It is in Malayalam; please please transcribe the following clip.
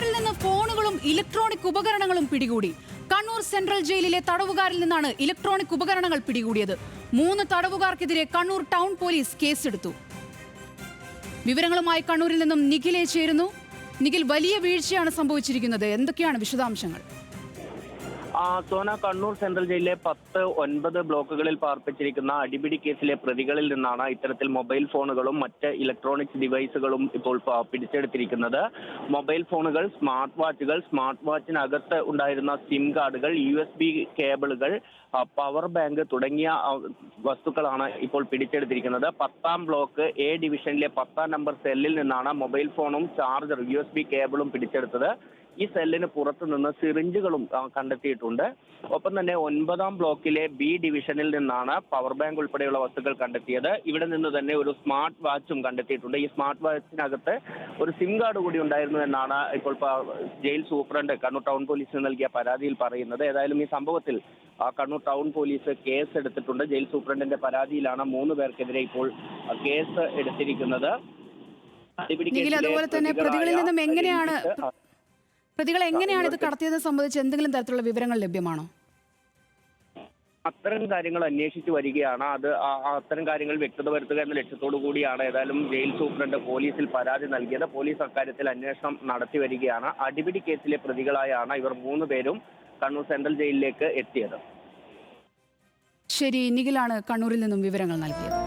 കണ്ണൂരിൽ നിന്ന് ഫോണുകളും ഇലക്ട്രോണിക് ഉപകരണങ്ങളും പിടികൂടി. കണ്ണൂർ സെൻട്രൽ ജയിലിലെ തടവുകാരിൽ നിന്നാണ് ഇലക്ട്രോണിക് ഉപകരണങ്ങൾ പിടികൂടിയത്. 3 തടവുകാർക്കെതിരെ കണ്ണൂർ ടൗൺ പോലീസ് കേസെടുത്തു. വിവരങ്ങളുമായി കണ്ണൂരിൽ നിന്നും നിഖിലേ ചേരുന്നു. നിഖിൽ, വലിയ വീഴ്ചയാണ് സംഭവിച്ചിരിക്കുന്നത്. എന്തൊക്കെയാണ് വിശദാംശങ്ങൾ? സോന, കണ്ണൂർ സെൻട്രൽ ജയിലിലെ 10-9 ബ്ലോക്കുകളിൽ പാർപ്പിച്ചിരിക്കുന്ന അടിപിടി കേസിലെ പ്രതികളിൽ നിന്നാണ് ഇത്തരത്തിൽ മൊബൈൽ ഫോണുകളും മറ്റ് ഇലക്ട്രോണിക്സ് ഡിവൈസുകളും ഇപ്പോൾ പിടിച്ചെടുത്തിരിക്കുന്നത്. മൊബൈൽ ഫോണുകൾ, സ്മാർട്ട് വാച്ചിനകത്ത് ഉണ്ടായിരുന്ന സിം കാർഡുകൾ, USB കേബിളുകൾ, പവർ ബാങ്ക് തുടങ്ങിയ വസ്തുക്കളാണ് ഇപ്പോൾ പിടിച്ചെടുത്തിരിക്കുന്നത്. 10ാം ബ്ലോക്ക് A ഡിവിഷനിലെ 10ാം നമ്പർ സെല്ലിൽ നിന്നാണ് മൊബൈൽ ഫോണും ചാർജറും USB കേബിളും പിടിച്ചെടുത്തത്. ഈ സെല്ലിന് പുറത്തു നിന്ന് സിറിഞ്ചുകളും കണ്ടെത്തിയിട്ടുണ്ട്. ഒപ്പം തന്നെ 9ാം ബ്ലോക്കിലെ B ഡിവിഷനിൽ നിന്നാണ് പവർ ബാങ്ക് ഉൾപ്പെടെയുള്ള വസ്തുക്കൾ കണ്ടെത്തിയത്. ഇവിടെ നിന്ന് തന്നെ ഒരു സ്മാർട്ട് വാച്ചും കണ്ടെത്തിയിട്ടുണ്ട്. ഈ സ്മാർട്ട് വാച്ചിനകത്ത് ഒരു സിം കാർഡ് കൂടി ഉണ്ടായിരുന്നു എന്നാണ് ഇപ്പോൾ ജയിൽ സൂപ്രണ്ട് കണ്ണൂർ ടൗൺ പോലീസിന് നൽകിയ പരാതിയിൽ പറയുന്നത്. ഏതായാലും ഈ സംഭവത്തിൽ കണ്ണൂർ ടൗൺ പോലീസ് കേസ് എടുത്തിട്ടുണ്ട്. ജയിൽ സൂപ്രണ്ടിന്റെ പരാതിയിലാണ് 3 പേർക്കെതിരെ ഇപ്പോൾ കേസ് എടുത്തിരിക്കുന്നത്. അതുപോലെ തന്നെ പ്രതികളെ എങ്ങനെയാണ് ഇത് കടത്തിയത് സംബന്ധിച്ച് എന്തെങ്കിലും തരത്തിലുള്ള വിവരങ്ങൾ ലഭ്യമാണോ? അത്തരം കാര്യങ്ങൾ അന്വേഷിച്ചു വരികയാണ്. അത്തരം കാര്യങ്ങൾ വ്യക്തത വരുത്തുക എന്ന ലക്ഷ്യത്തോടു കൂടിയാണ് ഏതായാലും ജയിൽ സൂപ്രണ്ട് പോലീസിൽ പരാതി നൽകിയത്. പോലീസ് അക്കാര്യത്തിൽ അന്വേഷണം നടത്തി വരികയാണ്. അടിപിടി കേസിലെ പ്രതികളായാണ് ഇവർ 3 പേരും കണ്ണൂർ സെൻട്രൽ ജയിലിലേക്ക് എത്തിയത്. ശരി, നിഖിലാണ് കണ്ണൂരിൽ നിന്നും വിവരങ്ങൾ നൽകിയത്.